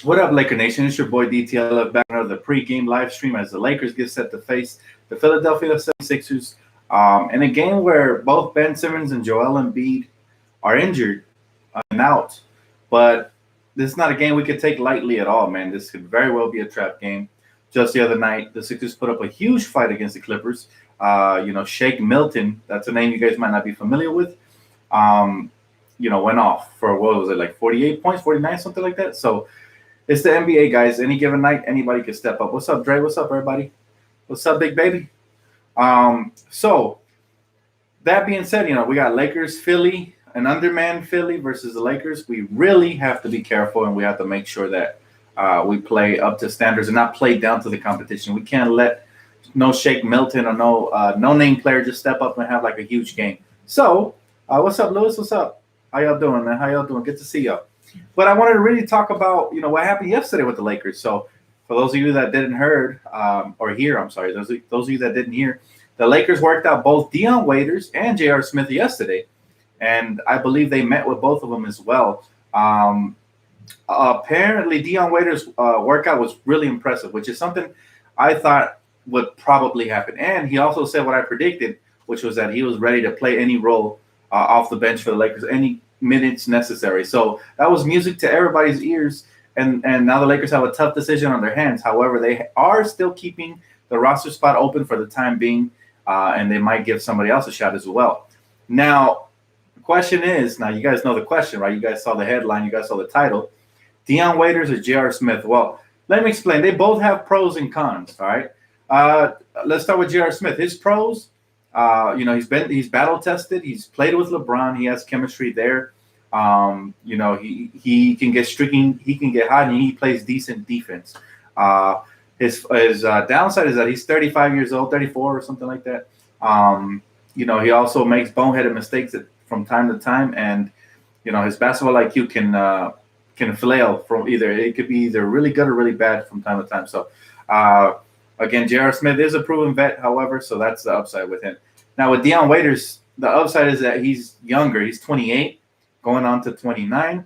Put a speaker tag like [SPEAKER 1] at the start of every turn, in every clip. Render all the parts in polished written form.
[SPEAKER 1] What up, Laker Nation? It's your boy DTLF back on the pregame live stream as the Lakers get set to face the Philadelphia 76ers in a game where both Ben Simmons and Joel Embiid are injured and out. But this is not a game we could take lightly at all, man. This could very well be a trap game. Just the other night, the Sixers put up a huge fight against the Clippers. Shake Milton, that's a name you guys might not be familiar with. Um, Went off for what was it, like 48 points, 49, something like that. So it's the NBA, guys. Any given night, anybody can step up. What's up, Dre? What's up, everybody? What's up, big baby? So that being said, we got Lakers, Philly, an undermanned Philly versus the Lakers. We really have to be careful, and we have to make sure that we play up to standards and not play down to the competition. We can't let no Shake Milton or no name player just step up and have like a huge game. So, what's up, Lewis? What's up? How y'all doing, man? How y'all doing? Good to see y'all. But I wanted to really talk about, what happened yesterday with the Lakers. So for those of you that didn't hear, those of you that didn't hear, the Lakers worked out both Dion Waiters and J.R. Smith yesterday. And I believe they met with both of them as well. Apparently, Dion Waiters' workout was really impressive, which is something I thought would probably happen. And he also said what I predicted, which was that he was ready to play any role off the bench for the Lakers, any minutes necessary. So that was music to everybody's ears. And now the Lakers have a tough decision on their hands. However, they are still keeping the roster spot open for the time being, and they might give somebody else a shot as well. Now, the question is, now you guys know the question, right? You guys saw the headline, you guys saw the title. Dion Waiters or J.R. Smith? Well, let me explain. They both have pros and cons, all right? Let's start with J.R. Smith. His pros, he's battle tested. He's played with LeBron. He has chemistry there. He can get streaking. He can get hot, and he plays decent defense. His downside is that he's 35 years old, 34 or something like that. He also makes boneheaded mistakes from time to time, and his basketball IQ can flail from either. It could be either really good or really bad from time to time. So. Again, J.R. Smith is a proven vet, however, so that's the upside with him. Now, with Dion Waiters, the upside is that he's younger. He's 28, going on to 29.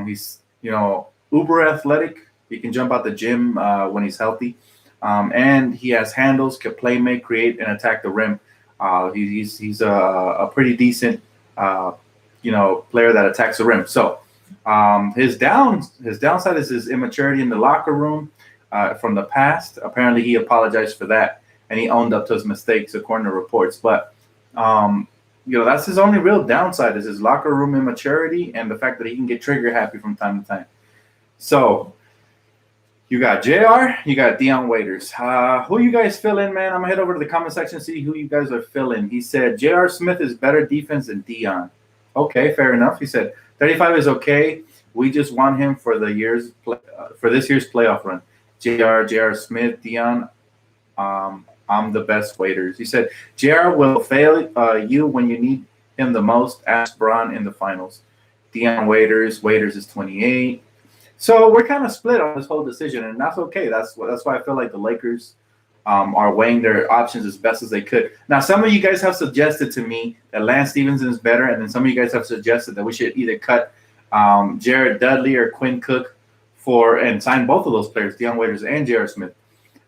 [SPEAKER 1] He's, uber athletic. He can jump out the gym when he's healthy. And he has handles, can play, make, create, and attack the rim. He's a pretty decent, player that attacks the rim. So his downside is his immaturity in the locker room. From the past. Apparently, he apologized for that, and he owned up to his mistakes, according to reports. But, that's his only real downside is his locker room immaturity and the fact that he can get trigger happy from time to time. So, you got JR, you got Dion Waiters. Who you guys fill in, man? I'm going to head over to the comment section and see who you guys are filling. He said, J.R. Smith is better defense than Dion. Okay, fair enough. He said, 35 is okay. We just want him for this year's playoff run. J.R. Smith, Dion, I'm the best Waiters. He said, J.R. will fail you when you need him the most. Ask Bron in the finals. Dion Waiters is 28. So we're kind of split on this whole decision, and that's okay. That's why I feel like the Lakers are weighing their options as best as they could. Now, some of you guys have suggested to me that Lance Stevenson is better, and then some of you guys have suggested that we should either cut Jared Dudley or Quinn Cook and sign both of those players, Dion Waiters and J.R. Smith.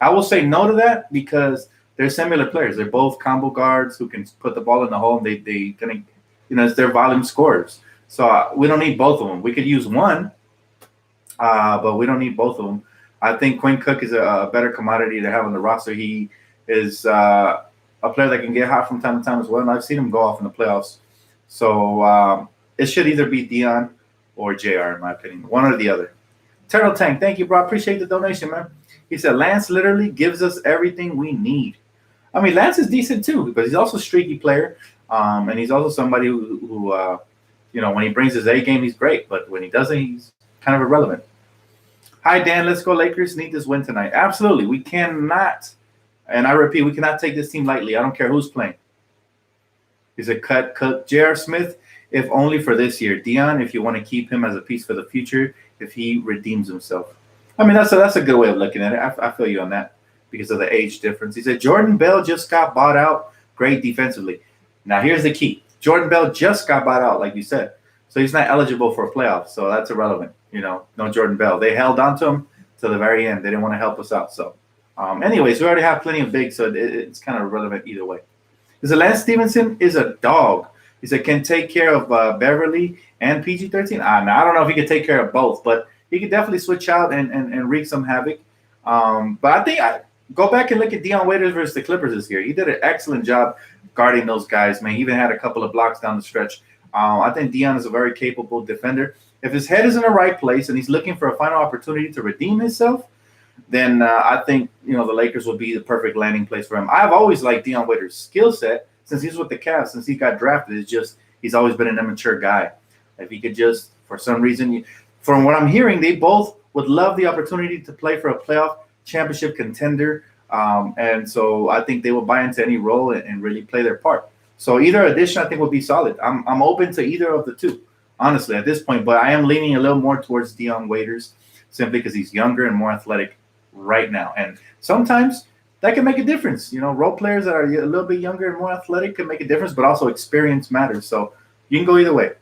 [SPEAKER 1] I will say no to that because they're similar players. They're both combo guards who can put the ball in the hole, and they kind of, it's their volume scorers. So we don't need both of them. We could use one, but we don't need both of them. I think Quinn Cook is a better commodity to have on the roster. He is a player that can get hot from time to time as well, and I've seen him go off in the playoffs. So it should either be Dion or JR, in my opinion, one or the other. Turtle Tank, thank you, bro. Appreciate the donation, man. He said, Lance literally gives us everything we need. I mean, Lance is decent, too, because he's also a streaky player, and he's also somebody who when he brings his A game, he's great, but when he doesn't, he's kind of irrelevant. Hi, Dan. Let's go Lakers. Need this win tonight. Absolutely. We cannot, and I repeat, we cannot take this team lightly. I don't care who's playing. He said, cut J.R. Smith, if only for this year. Dion, if you want to keep him as a piece for the future, if he redeems himself. I mean, that's a good way of looking at it. I feel you on that because of the age difference. He said, Jordan Bell just got bought out. Great defensively. Now, here's the key. Jordan Bell just got bought out, like you said. So he's not eligible for a playoff. So that's irrelevant. No Jordan Bell. They held on to him to the very end. They didn't want to help us out. So, anyways, we already have plenty of bigs, so it's kind of irrelevant either way. Because Lance Stevenson is a dog. He said can take care of Beverly and PG-13. I don't know if he could take care of both, but he could definitely switch out and wreak some havoc. But I think go back and look at Dion Waiters versus the Clippers this year. He did an excellent job guarding those guys, man. He even had a couple of blocks down the stretch. I think Dion is a very capable defender. If his head is in the right place and he's looking for a final opportunity to redeem himself, then I think the Lakers will be the perfect landing place for him. I've always liked Dion Waiters' skill set since he's with the Cavs, since he got drafted. It's just he's always been an immature guy. If he could just, for some reason, from what I'm hearing, they both would love the opportunity to play for a playoff championship contender. And so I think they will buy into any role and really play their part. So either addition I think would be solid. I'm open to either of the two, honestly, at this point. But I am leaning a little more towards Dion Waiters simply because he's younger and more athletic right now. And sometimes that can make a difference. Role players that are a little bit younger and more athletic can make a difference, but also experience matters. So you can go either way.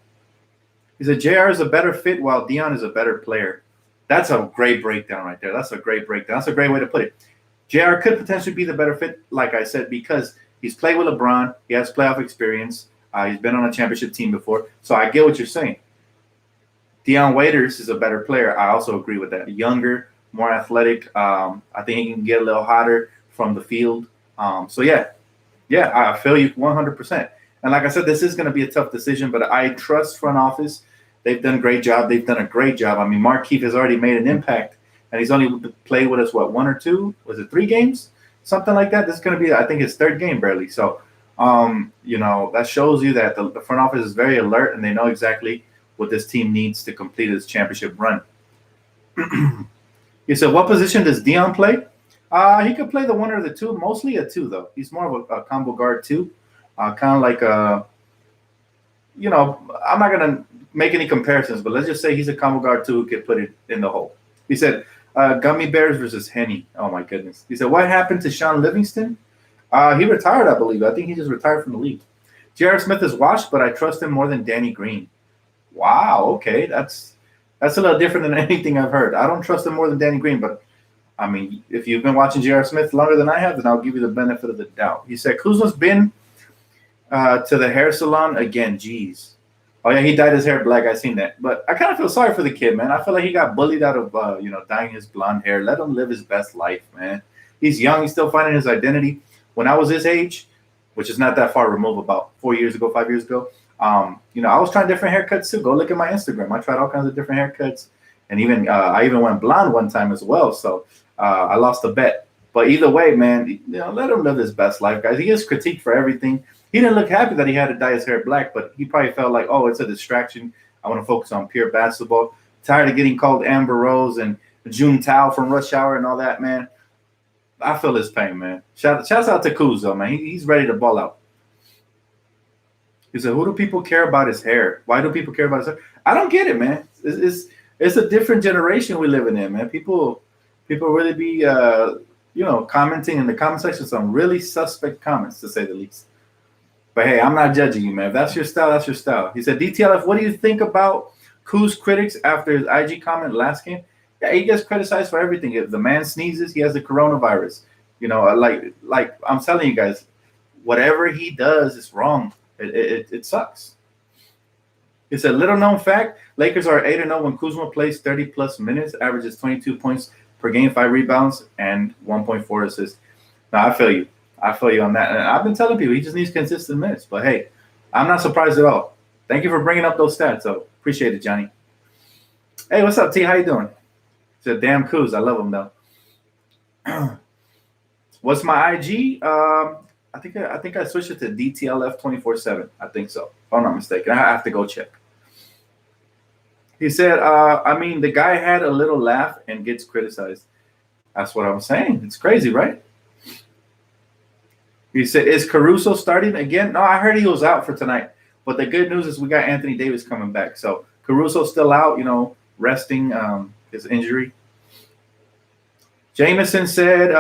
[SPEAKER 1] He said JR is a better fit while Dion is a better player. That's a great breakdown right there. That's a great breakdown. That's a great way to put it. JR could potentially be the better fit, like I said, because he's played with LeBron. He has playoff experience. He's been on a championship team before. So I get what you're saying. Dion Waiters is a better player. I also agree with that. Younger, more athletic. I think he can get a little hotter from the field. So, yeah, I feel you 100%. And like I said, this is going to be a tough decision, but I trust front office. They've done a great job. They've done a great job. I mean, Markieff has already made an impact, and he's only played with us, 1 or 2? Was it 3 games? Something like that. This is going to be, I think, his 3rd game barely. So, that shows you that the front office is very alert, and they know exactly what this team needs to complete its championship run. He said, what position does Dion play? He could play the 1 or the 2, mostly a 2, though. He's more of a combo guard, too. Kind of like I'm not going to make any comparisons, but let's just say he's a combo guard, too, who could put it in the hole. He said, Gummy Bears versus Henny. Oh, my goodness. He said, what happened to Sean Livingston? He retired, I believe. I think he just retired from the league. J.R. Smith is washed, but I trust him more than Danny Green. Wow, okay. That's a little different than anything I've heard. I don't trust him more than Danny Green, but, I mean, if you've been watching J.R. Smith longer than I have, then I'll give you the benefit of the doubt. He said, Kuzma's been to the hair salon again. Jeez. Oh, yeah, he dyed his hair black. I seen that. But I kind of feel sorry for the kid, man. I feel like he got bullied out of, dyeing his blonde hair. Let him live his best life, man. He's young. He's still finding his identity. When I was his age, which is not that far removed, about 4 years ago, 5 years ago, I was trying different haircuts too. Go look at my Instagram. I tried all kinds of different haircuts. And even I even went blonde one time as well. So I lost a bet. But either way, man, let him live his best life, guys. He gets critiqued for everything. He didn't look happy that he had to dye his hair black, but he probably felt like, oh, it's a distraction. I want to focus on pure basketball. Tired of getting called Amber Rose and June Tao from Rush Hour and all that, man. I feel his pain, man. Shouts out to Kuzma, man. He's ready to ball out. He said, who do people care about his hair? Why do people care about his hair? I don't get it, man. It's a different generation we living in, man. People really be, commenting in the comment section some really suspect comments, to say the least. But, hey, I'm not judging you, man. If that's your style, that's your style. He said, DTLF, what do you think about Kuz critics after his IG comment last game? Yeah, he gets criticized for everything. If the man sneezes, he has the coronavirus. Like I'm telling you guys, whatever he does is wrong. It sucks. It's a little known fact. Lakers are 8-0 when Kuzma plays 30-plus minutes, averages 22 points per game, 5 rebounds, and 1.4 assists. Now, I feel you. I feel you on that. And I've been telling people he just needs consistent minutes. But, hey, I'm not surprised at all. Thank you for bringing up those stats. So, appreciate it, Johnny. Hey, what's up, T? How you doing? It's a damn Kuz. I love him, though. What's my IG? I think I switched it to DTLF 24/7. I think so. If I'm not mistaken. I have to go check. He said, the guy had a little laugh and gets criticized. That's what I'm saying. It's crazy, right? He said, is Caruso starting again? No, I heard he was out for tonight. But the good news is we got Anthony Davis coming back. So Caruso's still out, resting his injury. Jameson said,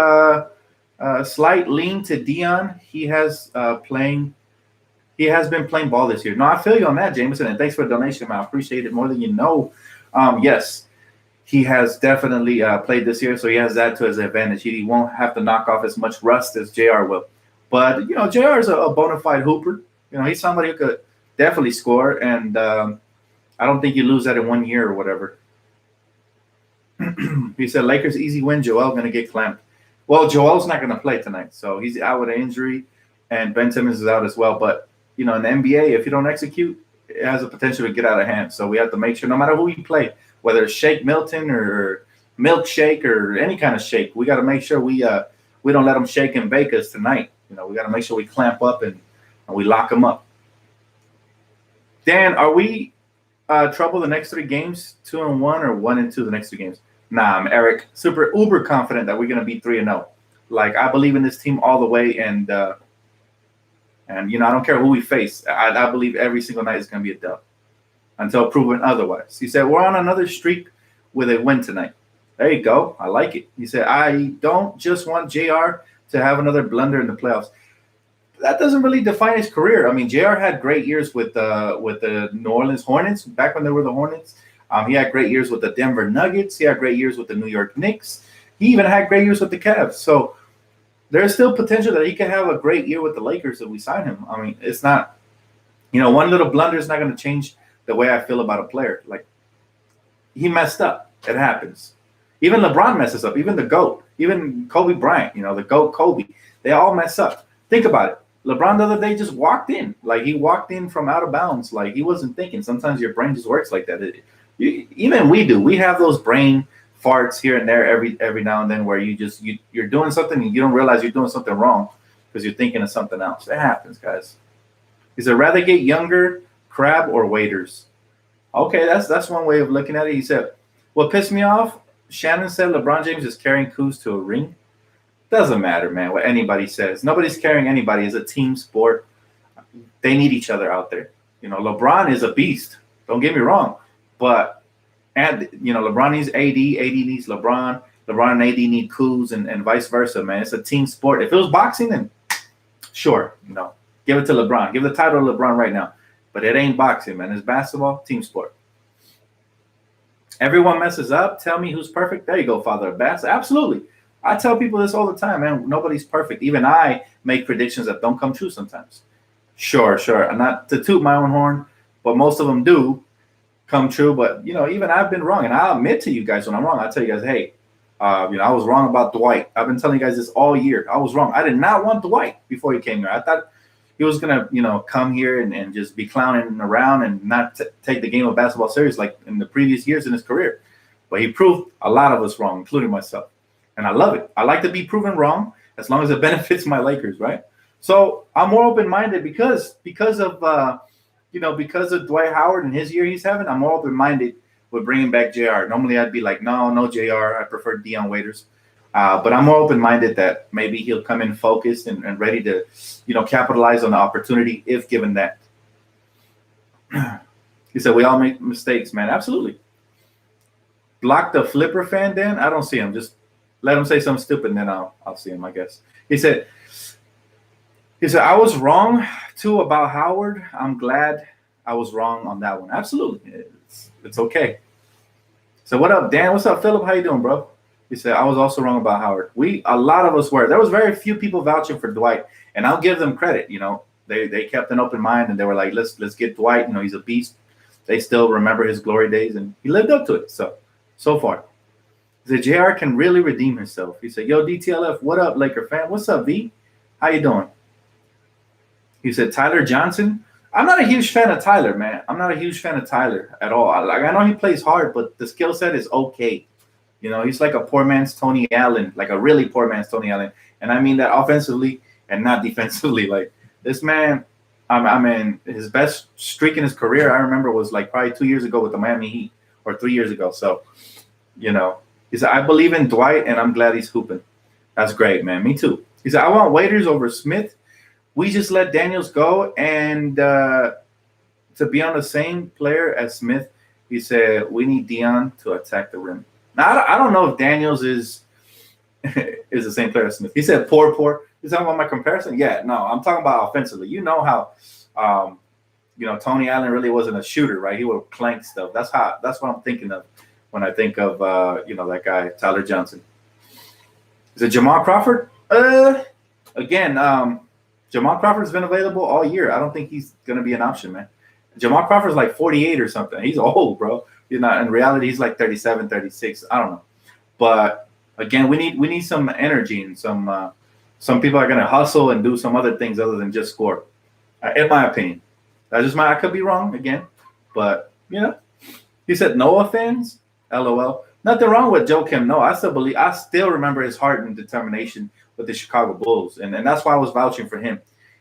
[SPEAKER 1] slight lean to Dion. He has playing he has been playing ball this year. No, I feel you on that, Jameson, and thanks for the donation, man. I appreciate it more than you know. Yes, he has definitely played this year, so he has that to his advantage. He won't have to knock off as much rust as JR will. But, JR is a bona fide hooper. He's somebody who could definitely score, and I don't think you lose that in 1 year or whatever. He said, Lakers easy win. Joel going to get clamped. Well, Joel's not going to play tonight, so he's out with an injury, and Ben Simmons is out as well. But, in the NBA, if you don't execute, it has the potential to get out of hand. So we have to make sure, no matter who you play, whether it's Shake Milton or Milkshake or any kind of shake, we got to make sure we don't let them shake and bake us tonight. We got to make sure we clamp up and we lock them up. Dan, are we trouble the next 3 games, 2-1 or 1-2 the next 2 games? Nah, I'm Eric, super uber confident that we're gonna be 3-0. Like, I believe in this team all the way, and I don't care who we face. I believe every single night is gonna be a dub until proven otherwise. He said we're on another streak with a win tonight. There you go. I like it. He said I don't just want JR to have another blunder in the playoffs. That doesn't really define his career. I mean, JR had great years with the New Orleans Hornets back when they were the Hornets. He had great years with the Denver Nuggets. He had great years with the New York Knicks. He even had great years with the Cavs. So there's still potential that he can have a great year with the Lakers if we sign him. I mean, it's not, one little blunder is not going to change the way I feel about a player. Like, he messed up. It happens. Even LeBron messes up. Even the GOAT. Even Kobe Bryant, the GOAT Kobe. They all mess up. Think about it. LeBron the other day just walked in. Like, he walked in from out of bounds. Like, he wasn't thinking. Sometimes your brain just works like that. Even we do. We have those brain farts here and there every now and then where you're doing something and you don't realize you're doing something wrong because you're thinking of something else. It happens, guys. He said, rather get younger, Crab or waiters? Okay, that's one way of looking at it. He said, what pissed me off, Shannon said LeBron James is carrying Kuz to a ring. Doesn't matter, man, what anybody says. Nobody's carrying anybody. It's a team sport. They need each other out there. LeBron is a beast. Don't get me wrong. But, LeBron needs AD. AD needs LeBron. LeBron and AD need Kuz and vice versa, man. It's a team sport. If it was boxing, then sure, give it to LeBron. Give the title to LeBron right now. But it ain't boxing, man. It's basketball, team sport. Everyone messes up. Tell me who's perfect. There you go, Father of Bats. Absolutely. I tell people this all the time, man. Nobody's perfect. Even I make predictions that don't come true sometimes. Sure. I'm not to toot my own horn, but most of them do come true. But, even I've been wrong. And I'll admit to you guys when I'm wrong. I'll tell you guys, hey, I was wrong about Dwight. I've been telling you guys this all year. I was wrong. I did not want Dwight before he came here. I thought he was going to, come here and just be clowning around and not take the game of basketball serious like in the previous years in his career. But he proved a lot of us wrong, including myself. And I love it. I like to be proven wrong as long as it benefits my Lakers, right? So I'm more open-minded because of Dwight Howard and his year he's having. I'm more open-minded with bringing back JR. Normally I'd be like, no JR. I prefer Dion Waiters. But I'm more open-minded that maybe he'll come in focused and ready to, capitalize on the opportunity if given that. He said, we all make mistakes, man. Absolutely. Block the Flipper fan, Dan? I don't see him. Just let him say something stupid, and then I'll see him, I guess. He said, I was wrong, too, about Howard. I'm glad I was wrong on that one. Absolutely. It's okay. So what up, Dan? What's up, Philip? How you doing, bro? He said, I was also wrong about Howard. A lot of us were. There was very few people vouching for Dwight, and I'll give them credit. They kept an open mind, and they were like, let's get Dwight. He's a beast. They still remember his glory days, and he lived up to it. So far. He said, JR can really redeem himself. He said, yo, DTLF, what up, Laker fan? What's up, V? How you doing? He said, Tyler Johnson. I'm not a huge fan of Tyler, man. I'm not a huge fan of Tyler at all. I know he plays hard, but the skill set is okay. He's like a poor man's Tony Allen, like a really poor man's Tony Allen. And I mean that offensively and not defensively. Like, this man, I mean, his best streak in his career, I remember, was like probably 2 years ago with the Miami Heat, or 3 years ago. So, he said, I believe in Dwight, and I'm glad he's hooping. That's great, man. Me too. He said, I want Waiters over Smith. We just let Daniels go, and to be on the same player as Smith, he said, we need Dion to attack the rim. Now, I don't know if Daniels is the same player as Smith. He said, poor. He's talking about my comparison? Yeah, no, I'm talking about offensively. You know how Tony Allen really wasn't a shooter, right? He would clank stuff. That's what I'm thinking of when I think of that guy Tyler Johnson. Is it Jamal Crawford? Again, Jamal Crawford's been available all year. I don't think he's gonna be an option, man. Jamal Crawford's like 48 or something. He's old, bro. In reality, he's like 37, 36. I don't know. But again, we need some energy and some people are gonna hustle and do some other things other than just score. In my opinion, I could be wrong again, but he said Noah fans, LOL. Nothing wrong with Joakim Noah. I still remember his heart and determination with the Chicago Bulls, and that's why I was vouching for him.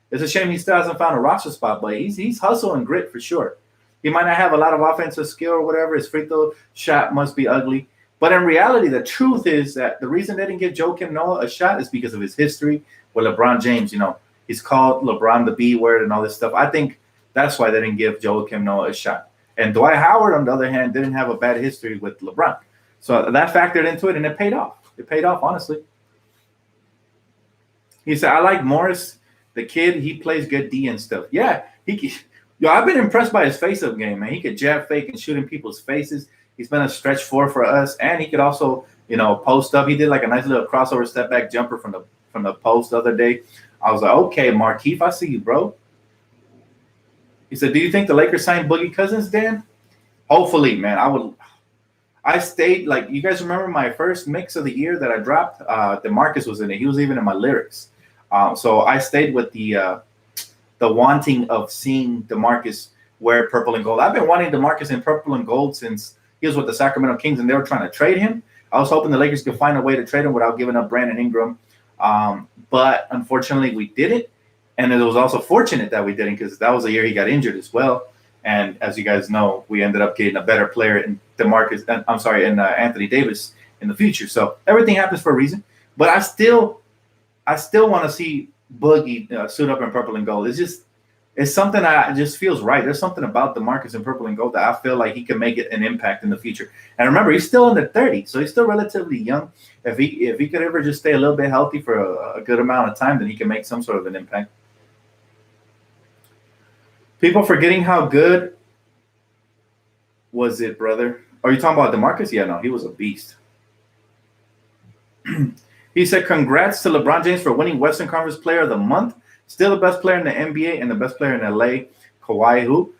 [SPEAKER 1] It's a shame he still hasn't found a roster spot, but he's hustle and grit for sure. He might not have a lot of offensive skill or whatever. His free throw shot must be ugly. But in reality, the truth is that the reason they didn't give Joakim Noah a shot is because of his history with LeBron James. He's called LeBron the B word and all this stuff. I think that's why they didn't give Joakim Noah a shot. And Dwight Howard, on the other hand, didn't have a bad history with LeBron. So that factored into it, and it paid off. It paid off, honestly. He said, I like Morris, the kid. He plays good D and stuff. Yeah, I've been impressed by his face-up game, man. He could jab fake and shoot in people's faces. He's been a stretch four for us, and he could also, post up. He did like a nice little crossover step back jumper from the post the other day. I was like, okay, Markeith, I see you, bro. He said, do you think the Lakers signed Boogie Cousins, Dan? Hopefully, man. I stayed, like, you guys remember my first mix of the year that I dropped? DeMarcus was in it. He was even in my lyrics. So I stayed with the wanting of seeing DeMarcus wear purple and gold. I've been wanting DeMarcus in purple and gold since he was with the Sacramento Kings and they were trying to trade him. I was hoping the Lakers could find a way to trade him without giving up Brandon Ingram. But unfortunately, we didn't. And it was also fortunate that we didn't because that was the year he got injured as well. And as you guys know, we ended up getting a better player in Anthony Davis in the future. So everything happens for a reason. But I still want to see Boogie suit up in purple and gold. It's something that just feels right. There's something about DeMarcus in purple and gold that I feel like he can make an impact in the future. And remember, he's still in the 30s, so he's still relatively young. If he could ever just stay a little bit healthy for a good amount of time, then he can make some sort of an impact. People forgetting how good was it, brother? Are you talking about DeMarcus? Yeah, no, he was a beast. He said, congrats to LeBron James for winning Western Conference Player of the Month. Still the best player in the NBA and the best player in LA. Kawhi, who?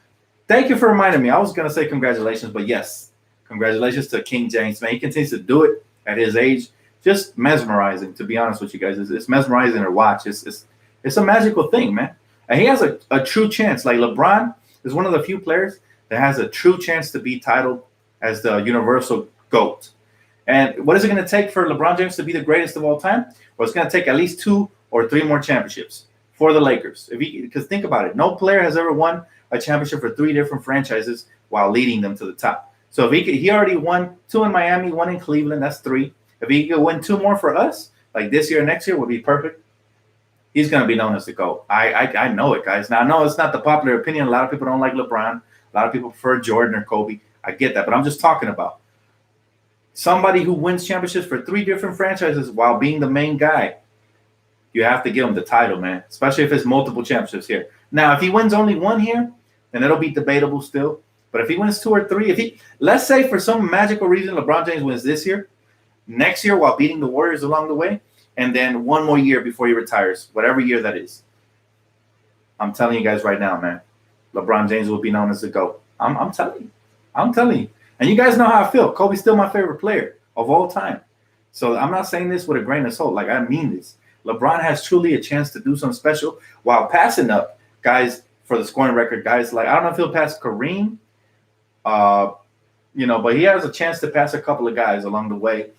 [SPEAKER 1] Thank you for reminding me. I was going to say congratulations, but yes, congratulations to King James, man. He continues to do it at his age. Just mesmerizing, to be honest with you guys. It's mesmerizing to watch. It's a magical thing, man. And he has a true chance. Like LeBron is one of the few players that has a true chance to be titled as the universal GOAT. And what is it going to take for LeBron James to be the greatest of all time? Well, it's going to take at least 2 or 3 more championships for the Lakers. Because think about it. No player has ever won a championship for 3 different franchises while leading them to the top. So if he already won 2 in Miami, 1 in Cleveland, that's 3. If he could win 2 more for us, like this year, next year, would be perfect. He's going to be known as the GOAT. I know it, guys. Now, I know it's not the popular opinion. A lot of people don't like LeBron. A lot of people prefer Jordan or Kobe. I get that, but I'm just talking about somebody who wins championships for 3 different franchises while being the main guy. You have to give him the title, man, especially if it's multiple championships here. Now, if he wins only 1 here, then it'll be debatable still. But if he wins 2 or 3, let's say for some magical reason LeBron James wins this year, next year while beating the Warriors along the way, and then 1 more year before he retires, whatever year that is. I'm telling you guys right now, man, LeBron James will be known as the GOAT. I'm telling you. I'm telling you. And you guys know how I feel. Kobe's still my favorite player of all time. So I'm not saying this with a grain of salt. Like, I mean this. LeBron has truly a chance to do something special while passing up guys for the scoring record. Guys like, I don't know if he'll pass Kareem, but he has a chance to pass a couple of guys along the way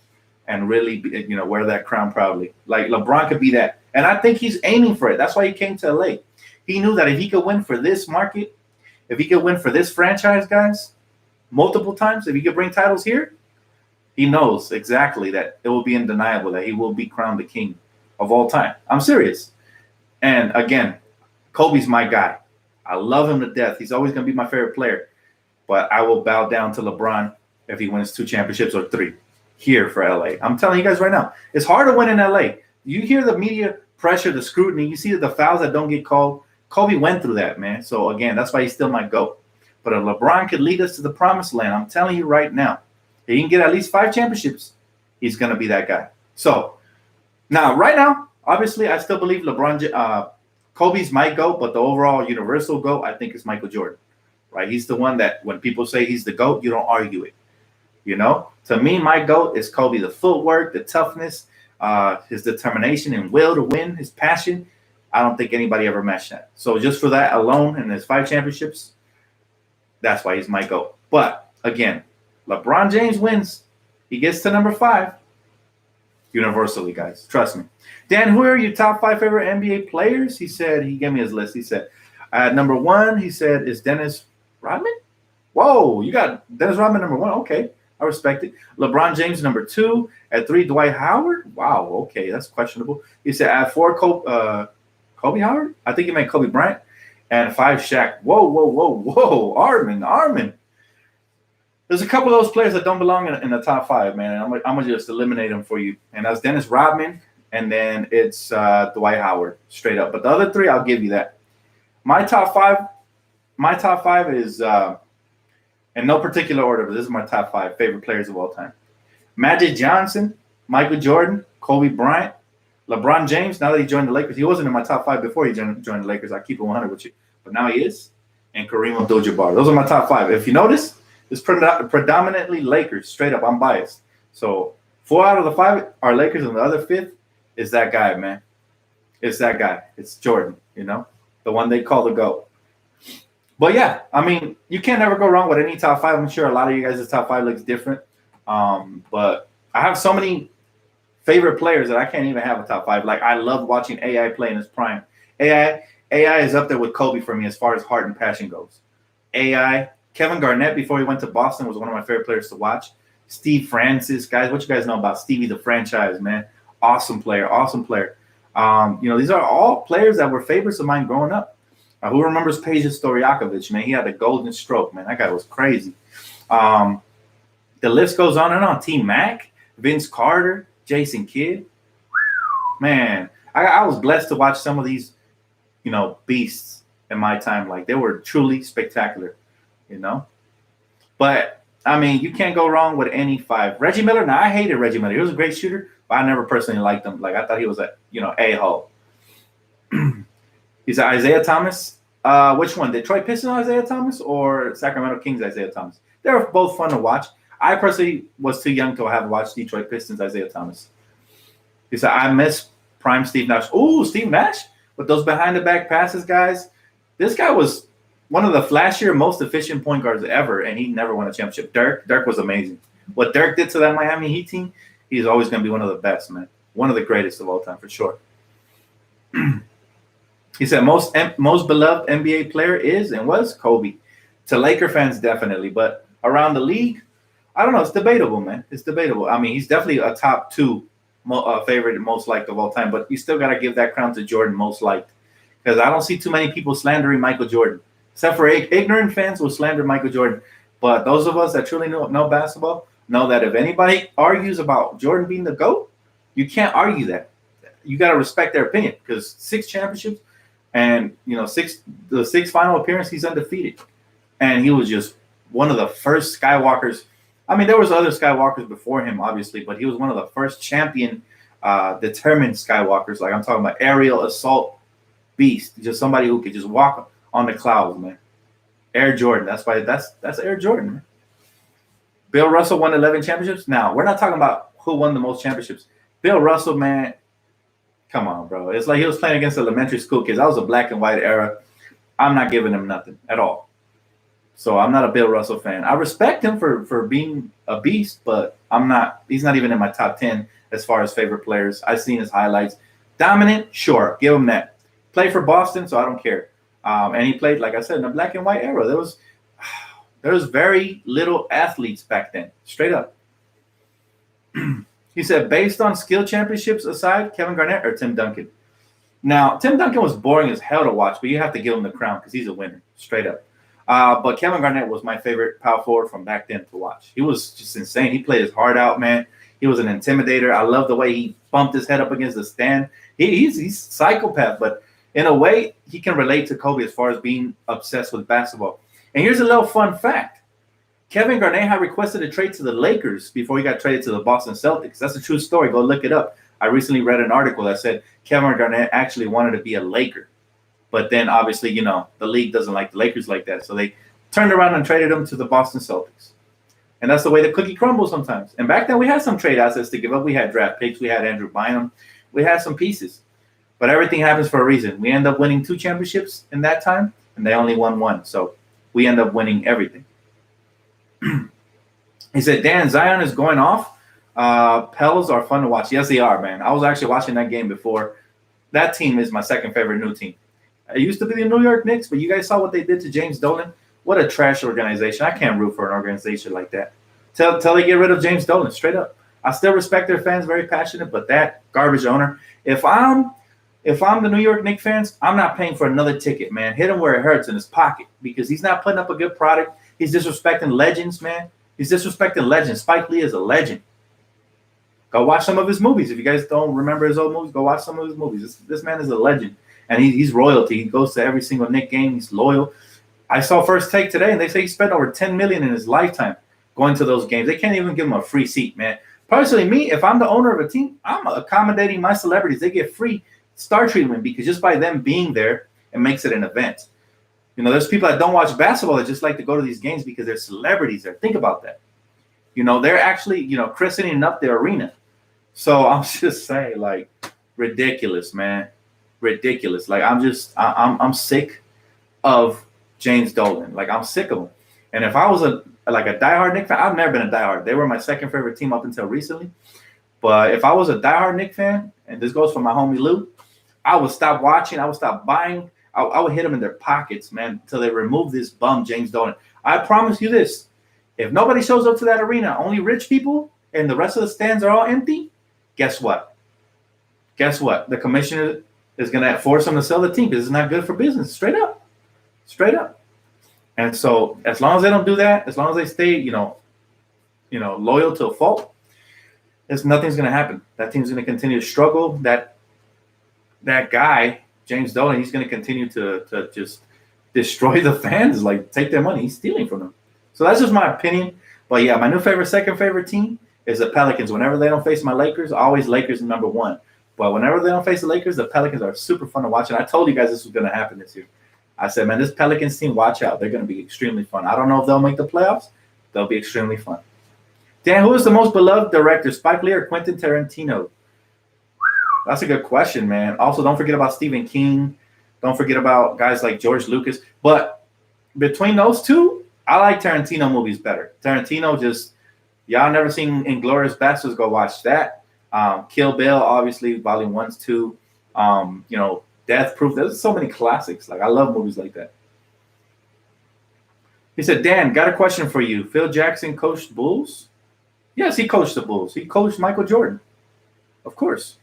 [SPEAKER 1] and really, wear that crown proudly. Like LeBron could be that. And I think he's aiming for it. That's why he came to LA. He knew that if he could win for this market, if he could win for this franchise, guys, multiple times, if he could bring titles here, he knows exactly that it will be undeniable that he will be crowned the king of all time. I'm serious. And again, Kobe's my guy. I love him to death. He's always going to be my favorite player. But I will bow down to LeBron if he wins 2 championships or 3 here for LA. I'm telling you guys right now, it's hard to win in LA. You hear the media pressure, the scrutiny. You see the fouls that don't get called. Kobe went through that, man. So again, that's why he's still my GOAT. But if LeBron could lead us to the promised land, I'm telling you right now, if he can get at least 5 championships, he's going to be that guy. So now, right now, obviously, I still believe Kobe's my GOAT, but the overall universal GOAT, I think, is Michael Jordan. Right? He's the one that when people say he's the GOAT, you don't argue it. You know, to me, my GOAT is Kobe. The footwork, the toughness, his determination and will to win, his passion. I don't think anybody ever matched that. So just for that alone and his 5 championships, that's why he's my GOAT. But again, LeBron James wins. He gets to number 5 universally, guys. Trust me. Dan, who are your top 5 favorite NBA players? He said, he gave me his list. He said, number 1, he said, is Dennis Rodman. Whoa, you got Dennis Rodman number 1. Okay, I respect it. LeBron James number 2. At 3, Dwight Howard. Wow, okay, that's questionable. He said, at 4, Kobe Howard? I think he meant Kobe Bryant. And 5, Shaq. Whoa. Armin. There's a couple of those players that don't belong in the top 5, man. I'm going to just eliminate them for you. And that's Dennis Rodman, and then it's Dwight Howard, straight up. But the other 3, I'll give you that. My top 5 is, in no particular order, but this is my top 5 favorite players of all time. Magic Johnson, Michael Jordan, Kobe Bryant, LeBron James, now that he joined the Lakers. He wasn't in my top 5 before he joined the Lakers. I keep it 100 with you. But now he is. And Kareem Abdul-Jabbar. Those are my top 5. If you notice, it's predominantly Lakers. Straight up, I'm biased. So 4 out of the 5 are Lakers, and the other 5th is that guy, man. It's that guy. It's Jordan, you know, the one they call the GOAT. But, yeah, I mean, you can't ever go wrong with any top 5. I'm sure a lot of you guys' top 5 looks different. But I have so many favorite players that I can't even have a top 5. Like, I love watching AI play in his prime. AI is up there with Kobe for me as far as heart and passion goes. AI, Kevin Garnett, before he went to Boston, was one of my favorite players to watch. Steve Francis, guys, what you guys know about Stevie the franchise, man? Awesome player. You know, these are all players that were favorites of mine growing up. Who remembers Peja Stojakovic, man? He had a golden stroke, man. That guy was crazy. The list goes on and on. T-Mac, Vince Carter, Jason Kidd. Man, I was blessed to watch some of these, you know, beasts in my time. Like, they were truly spectacular, you know. But, I mean, you can't go wrong with any 5. Reggie Miller, now I hated Reggie Miller. He was a great shooter, but I never personally liked him. Like, I thought he was a-hole. He said Isaiah Thomas. Which one? Detroit Pistons Isaiah Thomas or Sacramento Kings Isaiah Thomas? They were both fun to watch. I personally was too young to have watched Detroit Pistons Isaiah Thomas. He said, I miss prime Steve Nash. Ooh, Steve Nash with those behind-the-back passes, guys. This guy was one of the flashier, most efficient point guards ever, and he never won a championship. Dirk was amazing. What Dirk did to that Miami Heat team, he's always going to be one of the best, man. One of the greatest of all time, for sure. He said most beloved NBA player is and was Kobe. To Laker fans, definitely. But around the league, I don't know. It's debatable, man. It's debatable. I mean, he's definitely a top 2 favorite and most liked of all time. But you still got to give that crown to Jordan, most liked. Because I don't see too many people slandering Michael Jordan. Except for ignorant fans will slander Michael Jordan. But those of us that truly know basketball know that if anybody argues about Jordan being the GOAT, you can't argue that. You got to respect their opinion. Because 6 championships and, you know, the 6 final appearance, he's undefeated. And he was just one of the first Skywalkers. I mean, there was other Skywalkers before him, obviously, but he was one of the first champion determined Skywalkers. Like, I'm talking about aerial assault beast, just somebody who could just walk on the clouds, man. Air Jordan. That's why that's Air Jordan, man. Bill Russell won 11 championships. Now, we're not talking about who won the most championships. Bill Russell, man, come on, bro. It's like he was playing against elementary school kids. That was a black and white era. I'm not giving him nothing at all. So I'm not a Bill Russell fan. I respect him for being a beast, but he's not even in my top 10 as far as favorite players. I've seen his highlights. Dominant, sure, give him that. Played for Boston, so I don't care. And he played, like I said, in the black and white era. There was very little athletes back then, straight up. He said, based on skill championships aside, Kevin Garnett or Tim Duncan? Now, Tim Duncan was boring as hell to watch, but you have to give him the crown because he's a winner, straight up. But Kevin Garnett was my favorite power forward from back then to watch. He was just insane. He played his heart out, man. He was an intimidator. I love the way he bumped his head up against the stand. He's psychopath, but in a way, he can relate to Kobe as far as being obsessed with basketball. And here's a little fun fact. Kevin Garnett had requested a trade to the Lakers before he got traded to the Boston Celtics. That's a true story. Go look it up. I recently read an article that said Kevin Garnett actually wanted to be a Laker. But then, obviously, the league doesn't like the Lakers like that. So they turned around and traded him to the Boston Celtics. And that's the way the cookie crumbles sometimes. And back then, we had some trade assets to give up. We had draft picks. We had Andrew Bynum. We had some pieces. But everything happens for a reason. We end up winning 2 championships in that time, and they only won 1. So we end up winning everything. He said, Dan, Zion is going off. Pels are fun to watch. Yes, they are, man. I was actually watching that game before. That team is my second favorite new team. It used to be the New York Knicks, but you guys saw what they did to James Dolan. What a trash organization. I can't root for an organization like that. Till they get rid of James Dolan, straight up. I still respect their fans, very passionate, but that garbage owner. If I'm the New York Knicks fans, I'm not paying for another ticket, man. Hit him where it hurts, in his pocket, because he's not putting up a good product. He's disrespecting legends, man. He's disrespecting legends. Spike Lee is a legend. Go watch some of his movies. If you guys don't remember his old movies, go watch some of his movies. This man is a legend, and he's royalty. He goes to every single Knicks game. He's loyal. I saw First Take today, and they say he spent over $10 million in his lifetime going to those games. They can't even give him a free seat, man. Personally, me, if I'm the owner of a team, I'm accommodating my celebrities. They get free star treatment because just by them being there, it makes it an event. There's people that don't watch basketball that just like to go to these games because they're celebrities there. Think about that. They're actually, christening up the arena. So I'm just saying, like, ridiculous, man. Ridiculous. Like, I'm sick of James Dolan. Like, I'm sick of him. And if I was a diehard Knicks fan, I've never been a diehard. They were my second favorite team up until recently. But if I was a diehard Knicks fan, and this goes for my homie Lou, I would stop watching. I would stop buying. I would hit them in their pockets, man, until they remove this bum, James Dolan. I promise you this. If nobody shows up to that arena, only rich people, and the rest of the stands are all empty, guess what? Guess what? The commissioner is going to force them to sell the team because it's not good for business. Straight up. Straight up. And so as long as they don't do that, as long as they stay, loyal to a fault, nothing's going to happen. That team's going to continue to struggle. That guy, James Dolan, he's going to continue to just destroy the fans, like take their money. He's stealing from them. So that's just my opinion. But yeah, my second favorite team is the Pelicans. Whenever they don't face my Lakers, always Lakers number 1. But whenever they don't face the Lakers, the Pelicans are super fun to watch. And I told you guys this was going to happen this year. I said, man, this Pelicans team, watch out. They're going to be extremely fun. I don't know if they'll make the playoffs. They'll be extremely fun. Dan, who is the most beloved director, Spike Lee or Quentin Tarantino? That's a good question, man. Also, don't forget about Stephen King. Don't forget about guys like George Lucas. But between those two, I like Tarantino movies better. Tarantino y'all never seen Inglourious Basterds, go watch that. Kill Bill, obviously, volume 1, 2. Death Proof. There's so many classics. Like, I love movies like that. He said, Dan, got a question for you. Phil Jackson coached Bulls? Yes, he coached the Bulls. He coached Michael Jordan. Of course.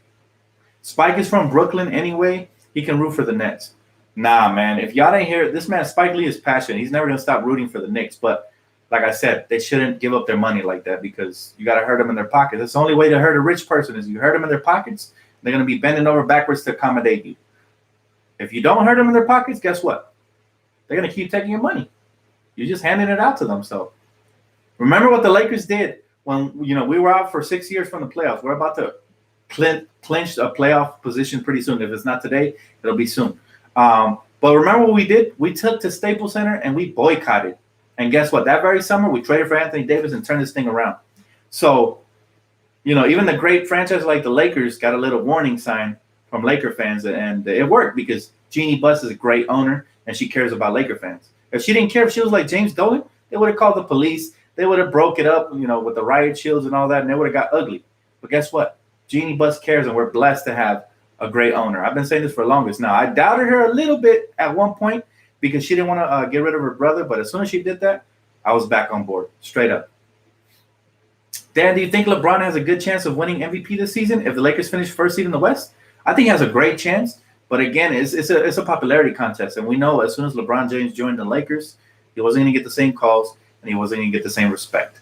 [SPEAKER 1] Spike is from Brooklyn anyway. He can root for the Nets. Nah, man. If y'all didn't hear it, this man, Spike Lee, is passionate. He's never going to stop rooting for the Knicks. But like I said, they shouldn't give up their money like that because you got to hurt them in their pockets. That's the only way to hurt a rich person is you hurt them in their pockets. They're going to be bending over backwards to accommodate you. If you don't hurt them in their pockets, guess what? They're going to keep taking your money. You're just handing it out to them. So remember what the Lakers did when we were out for 6 years from the playoffs. We're about to clinch a playoff position pretty soon. If it's not today, it'll be soon. But remember what we did? We took to Staples Center and we boycotted. And guess what? That very summer, we traded for Anthony Davis and turned this thing around. So, even the great franchise like the Lakers got a little warning sign from Laker fans, and it worked because Jeannie Buss is a great owner and she cares about Laker fans. If she didn't care, if she was like James Dolan, they would have called the police. They would have broke it up, with the riot shields and all that, and they would have got ugly. But guess what? Jeannie Buss cares, and we're blessed to have a great owner. I've been saying this for the longest now. I doubted her a little bit at one point because she didn't want to get rid of her brother, but as soon as she did that, I was back on board, straight up. Dan, do you think LeBron has a good chance of winning MVP this season if the Lakers finish first seed in the West? I think he has a great chance, but again, it's a popularity contest, and we know as soon as LeBron James joined the Lakers, he wasn't going to get the same calls, and he wasn't going to get the same respect.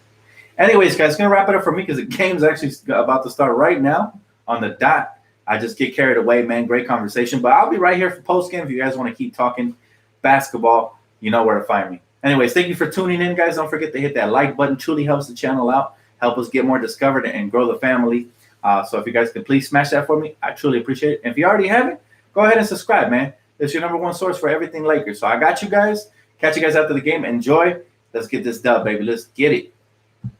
[SPEAKER 1] Anyways, guys, going to wrap it up for me because the game's actually about to start right now on the dot. I just get carried away, man. Great conversation. But I'll be right here for post game if you guys want to keep talking basketball. You know where to find me. Anyways, thank you for tuning in, guys. Don't forget to hit that like button. Truly helps the channel out, help us get more discovered and grow the family. So if you guys could please smash that for me, I truly appreciate it. And if you already haven't, go ahead and subscribe, man. It's your number one source for everything Lakers. So I got you guys. Catch you guys after the game. Enjoy. Let's get this dub, baby. Let's get it.